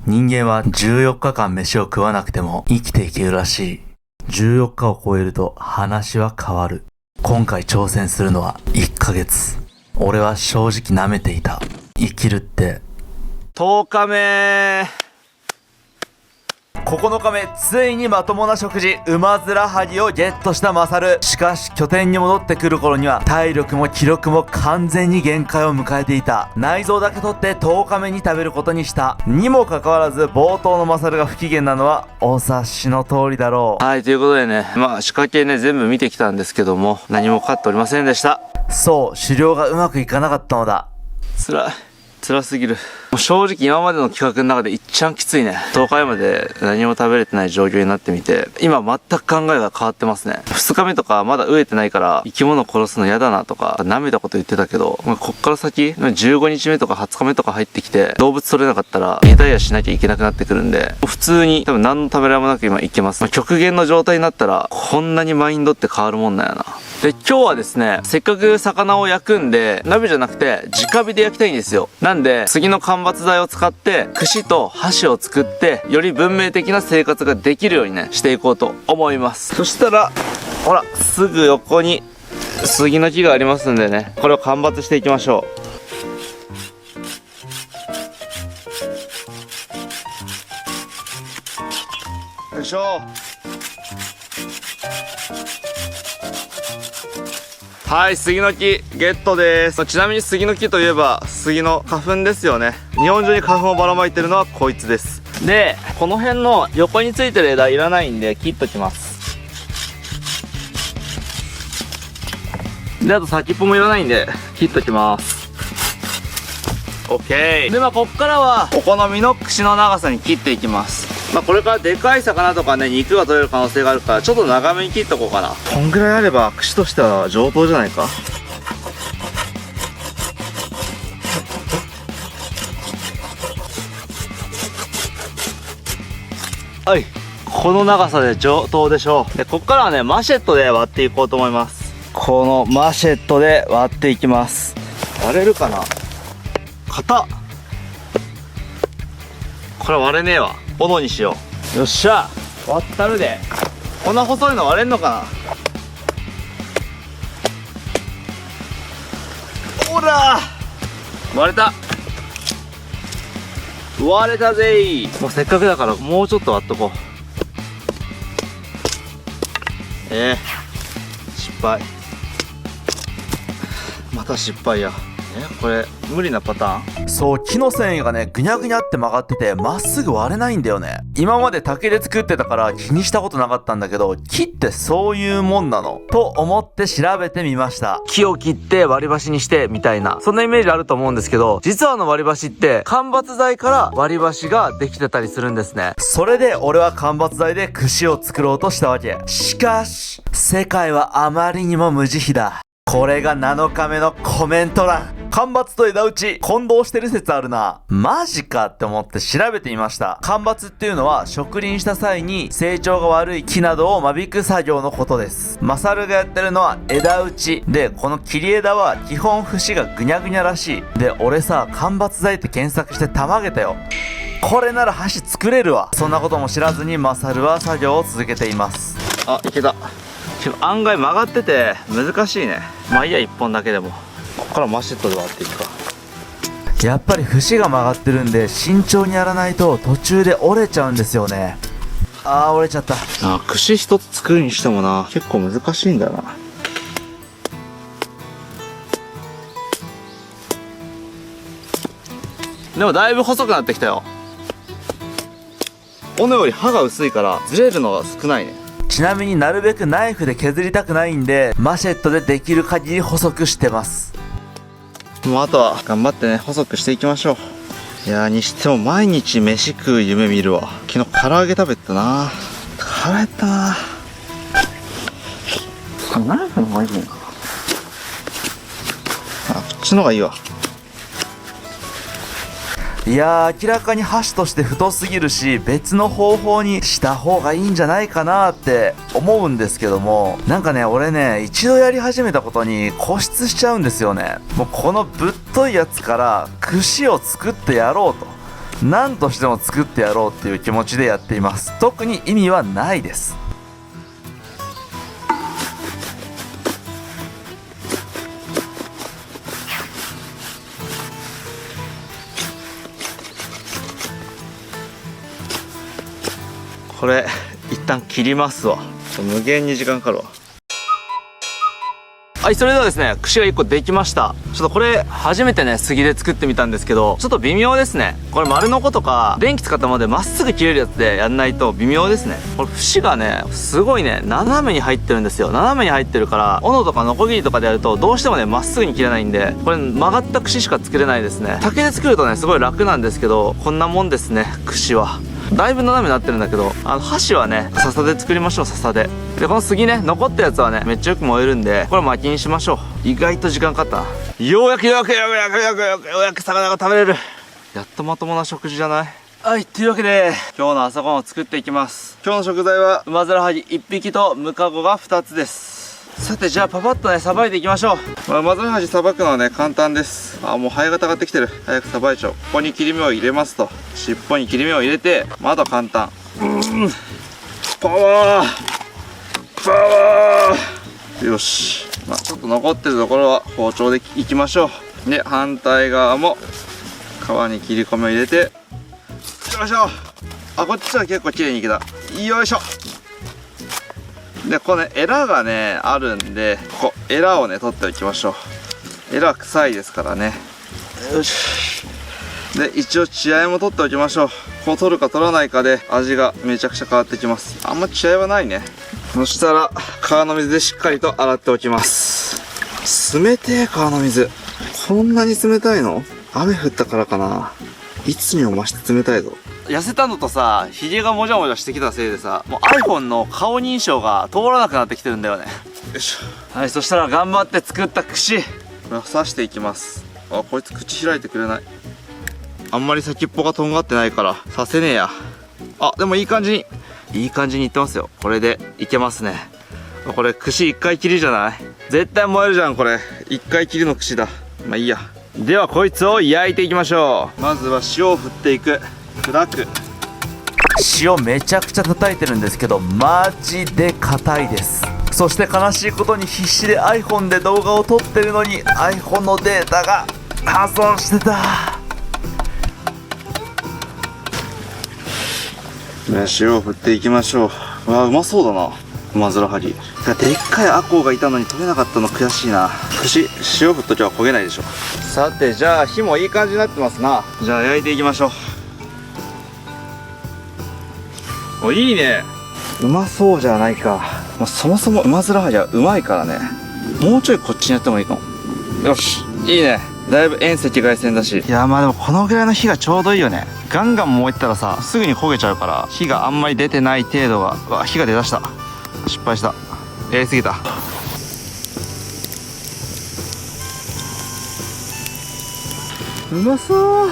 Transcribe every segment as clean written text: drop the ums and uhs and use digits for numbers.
人間は14日間飯を食わなくても生きていけるらしい。14日を超えると話は変わる。今回挑戦するのは1ヶ月。俺は正直舐めていた。生きるって。10日目。9日目、ついにまともな食事、馬面ハギをゲットしたマサル。しかし拠点に戻ってくる頃には体力も気力も完全に限界を迎えていた。内臓だけ取って10日目に食べることにした。にもかかわらず冒頭のマサルが不機嫌なのはお察しの通りだろう。はい、ということでね、仕掛けね、全部見てきたんですけども、何もかかっておりませんでした。そう、狩猟がうまくいかなかったのだ。辛すぎる。もう正直今までの企画の中で一番きついね。10日目まで何も食べれてない状況になってみて、今全く考えが変わってますね。2日目とかまだ飢えてないから生き物殺すの嫌だなとか舐めたこと言ってたけど、こっから先15日目とか20日目とか入ってきて動物取れなかったらリタイアしなきゃいけなくなってくるんで、普通に多分何のためらいもなく今いけます。極限の状態になったらこんなにマインドって変わるもんなんやな。で、今日はですね、せっかく魚を焼くんで、鍋じゃなくて直火で焼きたいんですよ。なんで、次の間伐材を使って、串と箸を作って、より文明的な生活ができるようにね、していこうと思います。そしたら、ほら、すぐ横に杉の木がありますんでね、これを間伐していきましょう。よいしょ。はい、杉の木ゲットです。ちなみに杉の木といえば杉の花粉ですよね。日本中に花粉をばらまいてるのはこいつです。で、この辺の横についてる枝いらないんで切っときます。で、あと先っぽもいらないんで切っときます。 OK で、こっからはお好みの串の長さに切っていきます。これからでかい魚とかね、肉が取れる可能性があるからちょっと長めに切っとこうかな。こんぐらいあれば串としては上等じゃないか。はい、この長さで上等でしょう。で、こっからはね、マシェットで割っていこうと思います。このマシェットで割っていきます。割れるかな。硬っ。これ割れねえわ。斧にしよう。よっしゃ、割ったるで。こんな細いの割れんのかな。ほら割れた。割れたぜー。もうせっかくだからもうちょっと割っとこう。失敗。また失敗や。これ無理なパターン。そう、木の繊維がね、ぐにゃぐにゃって曲がっててまっすぐ割れないんだよね。今まで竹で作ってたから気にしたことなかったんだけど、木ってそういうもんなのと思って調べてみました。木を切って割り箸にしてみたいな、そんなイメージあると思うんですけど、実は割り箸って間伐材から割り箸ができてたりするんですね。それで俺は間伐材で串を作ろうとしたわけ。しかし世界はあまりにも無慈悲だ。これが7日目のコメント欄。間伐と枝打ち混同してる説あるな。マジかって思って調べてみました。間伐っていうのは植林した際に成長が悪い木などを間引く作業のことです。マサルがやってるのは枝打ちで、この切り枝は基本節がぐにゃぐにゃらしい。で、俺さ、間伐材って検索してたまげたよ。これなら箸作れるわ。そんなことも知らずにマサルは作業を続けています。あ、いけた。案外曲がってて難しいね。まあいいや、1本だけでも。ここからマシェットで割っていくか。やっぱり節が曲がってるんで慎重にやらないと途中で折れちゃうんですよね。折れちゃった。串一つ作るにしてもな、結構難しいんだよな。でもだいぶ細くなってきたよ。斧より刃が薄いからずれるのが少ないね。ちなみになるべくナイフで削りたくないんでマシェットでできる限り細くしてます。もうあとは頑張ってね、細くしていきましょう。いやー、にしても毎日飯食う夢見るわ。昨日唐揚げ食べてたな。腹減ったな。ナイフの方がいいのかな。こっちの方がいいわ。いやー、明らかに箸として太すぎるし、別の方法にした方がいいんじゃないかなって思うんですけども、なんかね、俺ね、一度やり始めたことに固執しちゃうんですよね。もうこのぶっといやつから串を作ってやろうと。何としても作ってやろうっていう気持ちでやっています。特に意味はないです。これ一旦切りますわ。無限に時間かかるわ。はい、それではですね、串が1個できました。ちょっとこれ初めてね、杉で作ってみたんですけど、ちょっと微妙ですね。これ丸ノコとか電気使ったものでまっすぐ切れるやつでやんないと微妙ですね。これ節がね、すごいね、斜めに入ってるんですよ。斜めに入ってるから、斧とかノコギリとかでやるとどうしてもね、まっすぐに切れないんで、これ曲がった串しか作れないですね。竹で作るとね、すごい楽なんですけど、こんなもんですね、串は。だいぶ斜めになってるんだけど、箸はね、笹で作りましょう、笹で。で、この杉ね、残ったやつはね、めっちゃよく燃えるんで、これ薪にしましょう。意外と時間かかったな。ようやく魚が食べれる。やっとまともな食事じゃない？はい、というわけで、今日の朝ごはんを作っていきます。今日の食材は、ウマヅラハギ1匹とムカゴが2つです。さて、じゃあパパッとね、さばいていきましょう。ウマヅラハギさばくのはね、簡単です。もうハエがたがってきてる。早くさばいちゃおう。ここに切り目を入れますと。尻尾に切り目を入れて、あとは簡単。パワーよし。ちょっと残ってるところは包丁でいきましょう。で、反対側も皮に切り込みを入れて、よいしょ。こっちは結構綺麗にいけた。よいしょ。で、このね、エラがね、あるんで、ここ、エラをね、取っておきましょう。エラは臭いですからね。よし。で、一応血合いも取っておきましょう。こう取るか取らないかで味がめちゃくちゃ変わってきます。あんま血合いはないね。そしたら、川の水でしっかりと洗っておきます。冷てえ、川の水。こんなに冷たいの？雨降ったからかな。いつにも増して冷たいぞ。痩せたのとさ、ヒゲがもじゃもじゃしてきたせいでさ、もう iPhone の顔認証が通らなくなってきてるんだよね。よいしょ。はい、そしたら頑張って作った串、これを刺していきます。こいつ口開いてくれない。あんまり先っぽがとんがってないから刺せねえや。でもいい感じにいってますよ。これでいけますね。これ串1回切りじゃない？絶対燃えるじゃんこれ。1回切りの串だ。まあいいや。ではこいつを焼いていきましょう。まずは塩を振っていく。砕く。塩めちゃくちゃ叩いてるんですけど、マジで硬いです。そして悲しいことに必死で iPhone で動画を撮ってるのに iPhone のデータが破損してた。塩を振っていきましょう。うまそうだな、ウマヅラハギ。でっかいアコウがいたのに取れなかったの悔しいな。串、塩振っときゃ焦げないでしょ。さて、じゃあ火もいい感じになってますな。じゃあ焼いていきましょう。いいね。うまそうじゃないか。そもそもウマヅラハギはうまいからね。もうちょいこっちにやってもいいかも。よし、いいね。だいぶ遠赤外線だし。いや、でもこのぐらいの火がちょうどいいよね。ガンガン燃えてたらさ、すぐに焦げちゃうから、火があんまり出てない程度が。火が出だした。失敗した。やりすぎた。うまそう。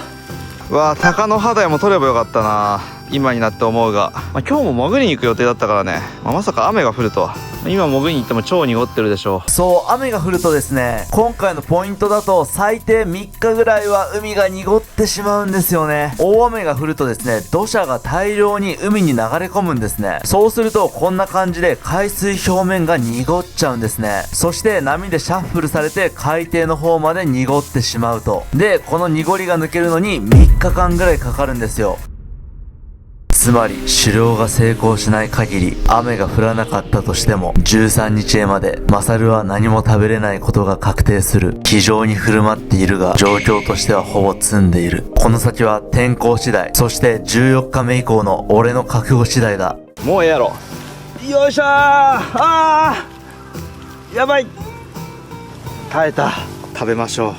鷹の肌も取ればよかったな、今になって思うが。今日も潜りに行く予定だったからね。まさか雨が降るとは。今潜りに行っても超濁ってるでしょう。そう、雨が降るとですね、今回のポイントだと最低3日ぐらいは海が濁ってしまうんですよね。大雨が降るとですね、土砂が大量に海に流れ込むんですね。そうするとこんな感じで海水表面が濁っちゃうんですね。そして波でシャッフルされて海底の方まで濁ってしまうと。で、この濁りが抜けるのに3日間ぐらいかかるんですよ。つまり狩猟が成功しない限り雨が降らなかったとしても13日へまでマサルは何も食べれないことが確定する。気丈に振る舞っているが状況としてはほぼ詰んでいる。この先は天候次第、そして14日目以降の俺の覚悟次第だ。もうええやろ。よいしょー。やばい。耐えた。食べましょ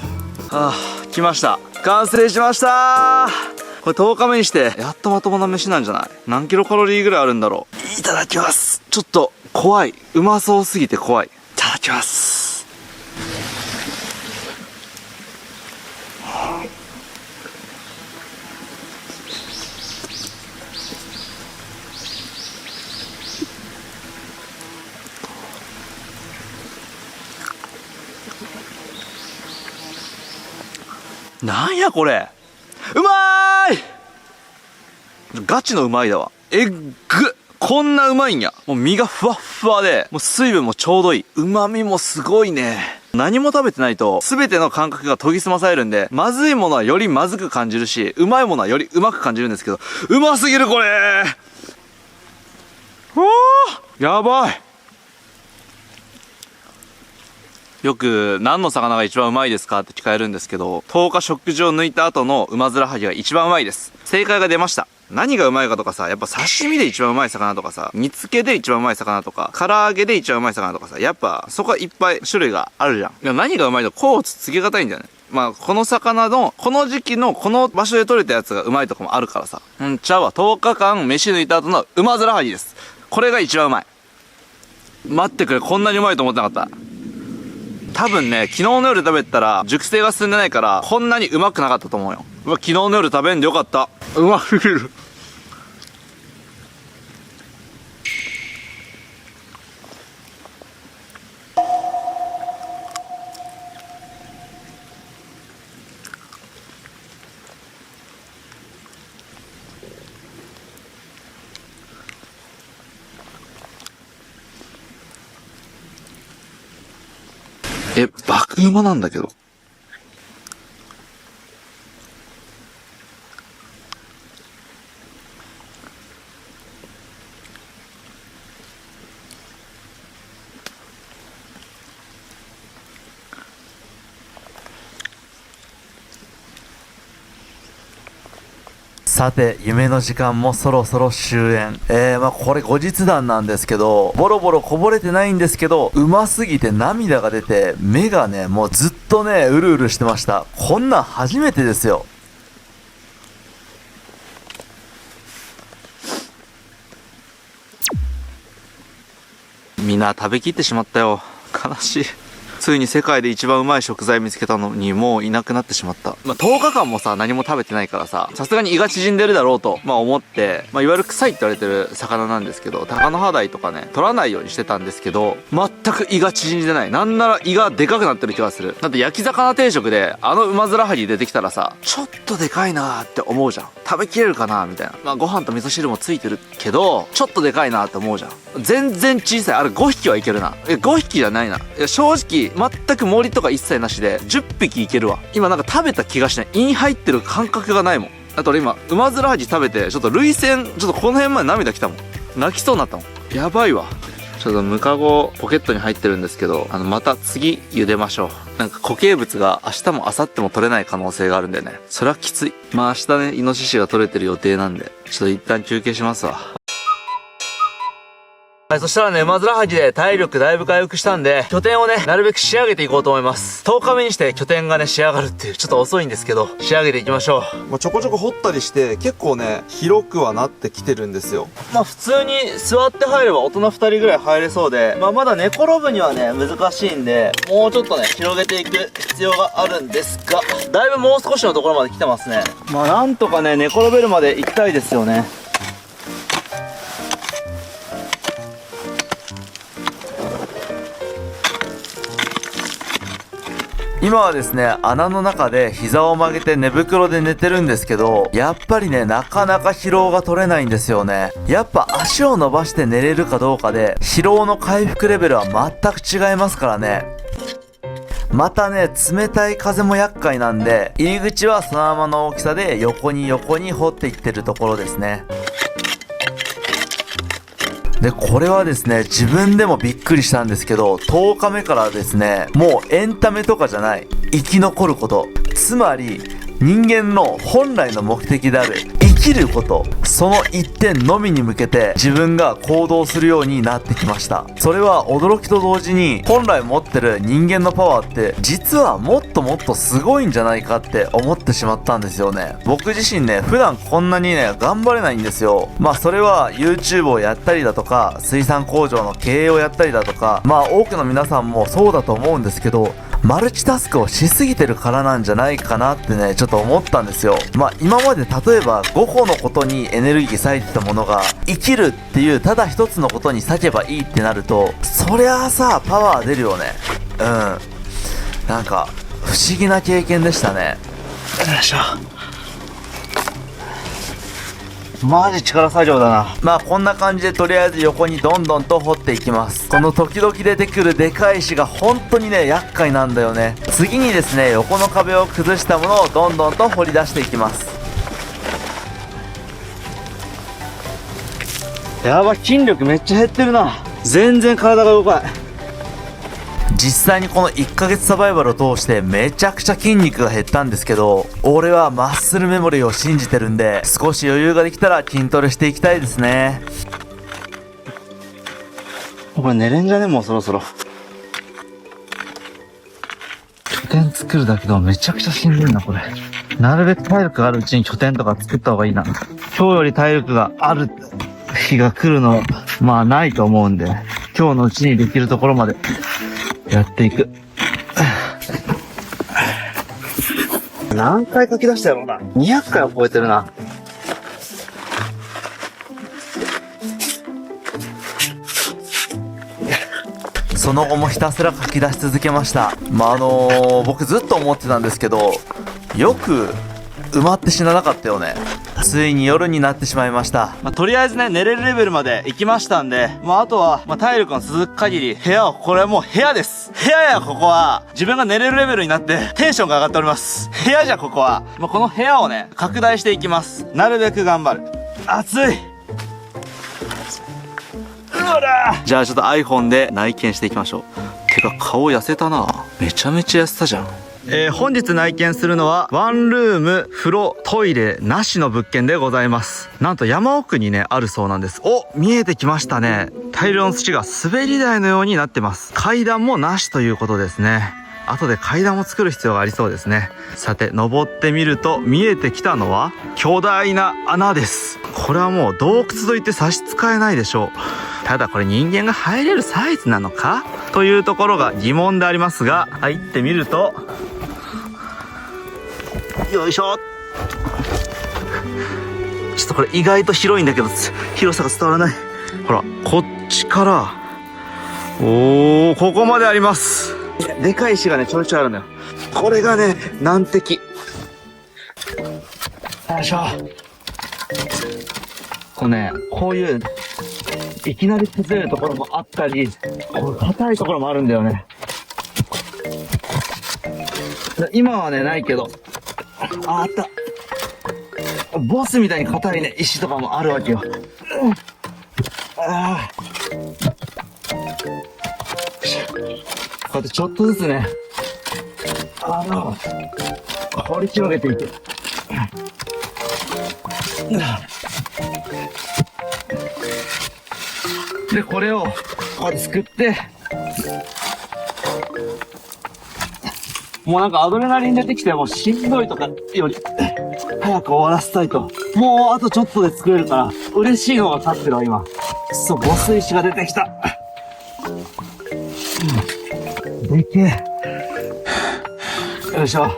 う。来ました。完成しましたー。これ10日目にしてやっとまともな飯なんじゃない？何キロカロリーぐらいあるんだろう。いただきます。ちょっと怖い。うまそうすぎて怖い。いただきます。なんやこれ。うまーい。ガチのうまいだわ。えっぐこんなうまいんや。もう身がふわっふわで、もう水分もちょうどいい。旨味もすごいね。何も食べてないと、すべての感覚が研ぎ澄まされるんで、まずいものはよりまずく感じるし、うまいものはよりうまく感じるんですけど、うますぎるこれうわーやばい。よく何の魚が一番うまいですかって聞かれるんですけど、10日食事を抜いた後のウマヅラハギが一番うまいです。正解が出ました。何がうまいかとかさ、やっぱ刺身で一番うまい魚とかさ、煮付けで一番うまい魚とか、唐揚げで一番うまい魚とかさ、やっぱそこはいっぱい種類があるじゃん。いや何がうまいとこうつけがたいんだよね。まあこの魚のこの時期のこの場所で取れたやつがうまいとかもあるからさ。ちゃうわ。10日間飯抜いた後のウマヅラハギです。これが一番うまい。待ってくれ、こんなにうまいと思ってなかった。多分ね、昨日の夜食べてたら熟成が進んでないからこんなにうまくなかったと思うよ。うわ、昨日の夜食べんでよかった。うますぎる。爆うまなんだけど。さて、夢の時間もそろそろ終焉。まあこれ後日談なんですけど、ボロボロこぼれてないんですけど、うますぎて涙が出て、目がね、もうずっとね、うるうるしてました。こんなん初めてですよ。みんな食べきってしまったよ。悲しい。ついに世界で一番うまい食材見つけたのにもういなくなってしまった。まあ、10日間もさ、何も食べてないからさ、さすがに胃が縮んでるだろうと、思って、いわゆる臭いって言われてる魚なんですけど、タカノハダイとかね、取らないようにしてたんですけど、全く胃が縮んでない。なんなら胃がでかくなってる気がする。だって焼き魚定食で、あのウマヅラハギ出てきたらさ、ちょっとでかいなーって思うじゃん。食べきれるかなみたいな。ご飯と味噌汁もついてるけど、ちょっとでかいなって思うじゃん。全然小さい。あれ5匹はいけるな。5匹じゃないな。正直、全く森とか一切なしで10匹いけるわ。今なんか食べた気がしない。胃に入ってる感覚がないもん。あと俺今ウマヅラハギ食べてちょっと涙腺ちょっとこの辺まで涙きたもん。泣きそうになったもん。やばいわ。ちょっとムカゴポケットに入ってるんですけど、また次茹でましょう。なんか固形物が明日も明後日も取れない可能性があるんでね、それはきつい。明日ねイノシシが取れてる予定なんで、ちょっと一旦休憩しますわ。はい、そしたらね、ウマヅラハギで体力だいぶ回復したんで、拠点をね、なるべく仕上げていこうと思います。10日目にして拠点がね、仕上がるっていう、ちょっと遅いんですけど、仕上げていきましょう。ちょこちょこ掘ったりして結構ね広くはなってきてるんですよ。普通に座って入れば大人2人ぐらい入れそうで、まだ寝転ぶにはね、難しいんで、もうちょっとね、広げていく必要があるんですが、だいぶもう少しのところまで来てますね。なんとかね、寝転べるまで行きたいですよね。今はですね、穴の中で膝を曲げて寝袋で寝てるんですけど、やっぱりね、なかなか疲労が取れないんですよね。やっぱ足を伸ばして寝れるかどうかで、疲労の回復レベルは全く違いますからね。またね、冷たい風も厄介なんで、入り口はそのままの大きさで横に掘っていってるところですね。で、これはですね、自分でもびっくりしたんですけど、10日目からですね、もうエンタメとかじゃない、生き残ること。つまり、人間の本来の目的である生きること、その一点のみに向けて自分が行動するようになってきました。それは驚きと同時に、本来持ってる人間のパワーって実はもっともっとすごいんじゃないかって思ってしまったんですよね。僕自身ね、普段こんなにね頑張れないんですよ。それは YouTube をやったりだとか、水産工場の経営をやったりだとか、多くの皆さんもそうだと思うんですけど、マルチタスクをしすぎてるからなんじゃないかなってね、ちょっと思ったんですよ。今まで例えば5個のことにエネルギー割いてたものが、生きるっていうただ一つのことに割けばいいってなると、そりゃあさ、パワー出るよね。なんか不思議な経験でしたね。よいしょ。マジ力作業だな。まあこんな感じでとりあえず横にどんどんと掘っていきます。この時々出てくるでかい石が本当にね厄介なんだよね。次にですね横の壁を崩したものをどんどんと掘り出していきます。やば、筋力めっちゃ減ってるな。全然体が動かない。実際にこの1ヶ月サバイバルを通してめちゃくちゃ筋肉が減ったんですけど、俺はマッスルメモリーを信じてるんで、少し余裕ができたら筋トレしていきたいですね。これ寝れんじゃね、もうそろそろ。拠点作るだけでもめちゃくちゃしんどいな、これ。なるべく体力があるうちに拠点とか作った方がいいな。今日より体力がある日が来るの、まあないと思うんで、今日のうちにできるところまでやっていく。何回書き出したやろうな。200回は超えてるな。その後もひたすら書き出し続けました。僕ずっと思ってたんですけど、よく埋まって死ななかったよね。ついに夜になってしまいました。とりあえずね、寝れるレベルまで行きましたんで、あとは、体力の続く限り、部屋を、これはもう部屋です。部屋や、ここは、自分が寝れるレベルになって、テンションが上がっております。部屋じゃ、ここは。この部屋をね、拡大していきます。なるべく頑張る。暑い。じゃあちょっと iPhone で内見していきましょう。てか顔痩せたな。めちゃめちゃ痩せたじゃん。本日内見するのはワンルーム風呂トイレなしの物件でございます。なんと山奥にねあるそうなんです。お、見えてきましたね。大量の土が滑り台のようになってます。階段もなしということですね。後で階段を作る必要がありそうですね。さて登ってみると見えてきたのは巨大な穴です。これはもう洞窟といって差し支えないでしょう。ただこれ人間が入れるサイズなのかというところが疑問でありますが、入ってみると、よいしょ。ちょっとこれ意外と広いんだけど広さが伝わらない。ほらこっちから、ここまであります。でかい石がねちょいちょいあるのよ。これがね難敵。よいしょ。こういういきなり崩れるところもあったり、硬いところもあるんだよね。今はねないけど、あったボスみたいに硬いね石とかもあるわけよ。こうやってちょっとずつね掘り広げていく。でこれをこうやってすくって、もうなんかアドレナリン出てきて、もうしんどいとかより早く終わらせたいと。もうあとちょっとで作れるから嬉しいのが勝ってるわ今。そう、ボス石が出てきた。でけえ。よいしょ。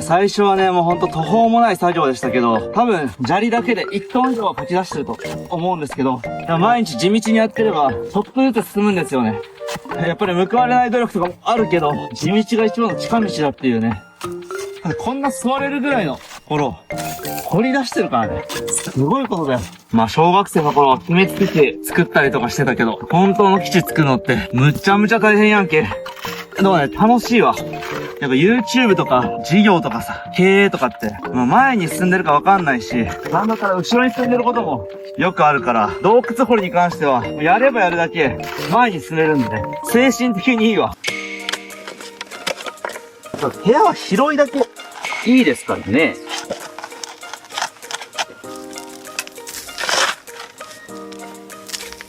最初はね、もうほんと途方もない作業でしたけど、多分砂利だけで1トン以上は書き出してると思うんですけど、毎日地道にやってればちょっとずつ進むんですよね。やっぱり報われない努力とかもあるけど、地道が一番の近道だっていうね。こんな座れるぐらいの頃掘り出してるからね、すごいことだよ。小学生の頃は決めつけて作ったりとかしてたけど、本当の基地作るのってむちゃむちゃ大変やんけ。でもね、楽しいわ。やっぱ YouTube とか事業とかさ、経営とかって、前に進んでるかわかんないし、なんだったら後ろに進んでることもよくあるから、洞窟掘りに関しては、やればやるだけ前に進めるんで、精神的にいいわ。部屋は広いだけいいですからね。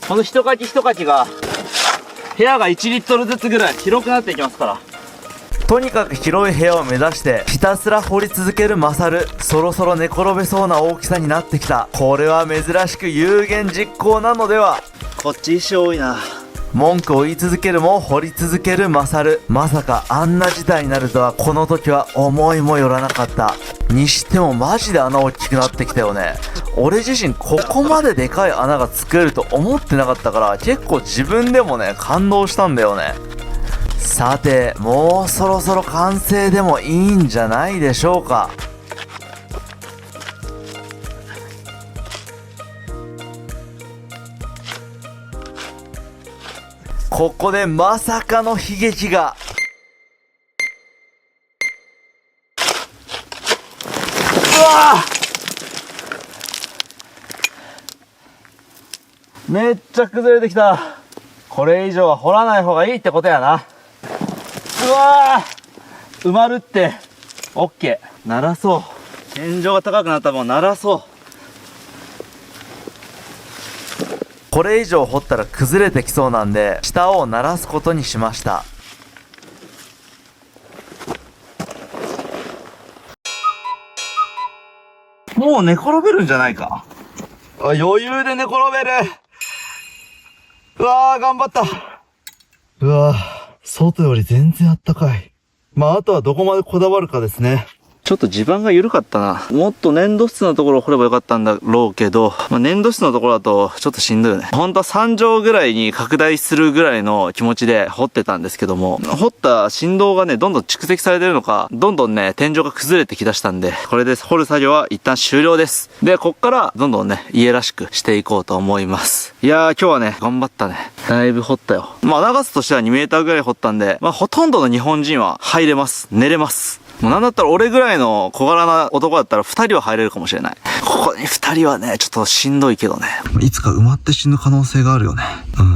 この一かき一かきが、部屋が1リットルずつぐらい広くなっていきますから。とにかく広い部屋を目指してひたすら掘り続けるマサル。そろそろ寝転べそうな大きさになってきた。これは珍しく有言実行なのでは。こっち石多いな。文句を言い続けるも掘り続けるマサル。まさかあんな事態になるとはこの時は思いもよらなかった。にしてもマジで穴大きくなってきたよね。俺自身ここまででかい穴が作れると思ってなかったから、結構自分でもね感動したんだよね。さて、もうそろそろ完成でもいいんじゃないでしょうか。ここでまさかの悲劇が。うわぁ、めっちゃ崩れてきた。これ以上は掘らない方がいいってことやな。うわぁ、埋まるって。オッケー。鳴らそう。天井が高くなったらもう鳴らそう。これ以上掘ったら崩れてきそうなんで、下を鳴らすことにしました。もう寝転べるんじゃないか。余裕で寝転べる。うわー、頑張った。うわー、外より全然あったかい。あとはどこまでこだわるかですね。ちょっと地盤が緩かったな。もっと粘土質のところを掘ればよかったんだろうけど、粘土質のところだとちょっとしんどいよね。本当は3畳ぐらいに拡大するぐらいの気持ちで掘ってたんですけども、掘った振動がね、どんどん蓄積されてるのか、どんどんね、天井が崩れてきだしたんで、これで掘る作業は一旦終了です。で、こっからどんどんね、家らしくしていこうと思います。いやー、今日はね、頑張ったね。だいぶ掘ったよ。長さとしては2メーターぐらい掘ったんで、ほとんどの日本人は入れます。寝れます。もうなんだったら俺ぐらいの小柄な男だったら2人は入れるかもしれない。ここに2人はね、ちょっとしんどいけどね。いつか埋まって死ぬ可能性があるよね。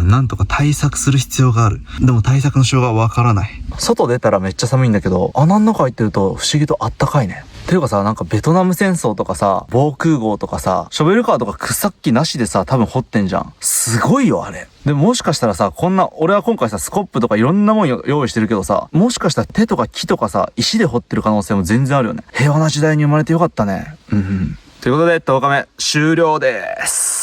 なんとか対策する必要がある。でも対策のしようがわからない。外出たらめっちゃ寒いんだけど、穴の中入ってると不思議とあったかいね。ていうかさ、なんかベトナム戦争とかさ、防空壕とかさ、ショベルカーとか草っきなしでさ、多分掘ってんじゃん。すごいよ、あれ。でもしかしたらさ、俺は今回さ、スコップとかいろんなもん用意してるけどさ、もしかしたら手とか木とかさ、石で掘ってる可能性も全然あるよね。平和な時代に生まれてよかったね。ということで、10日目終了です。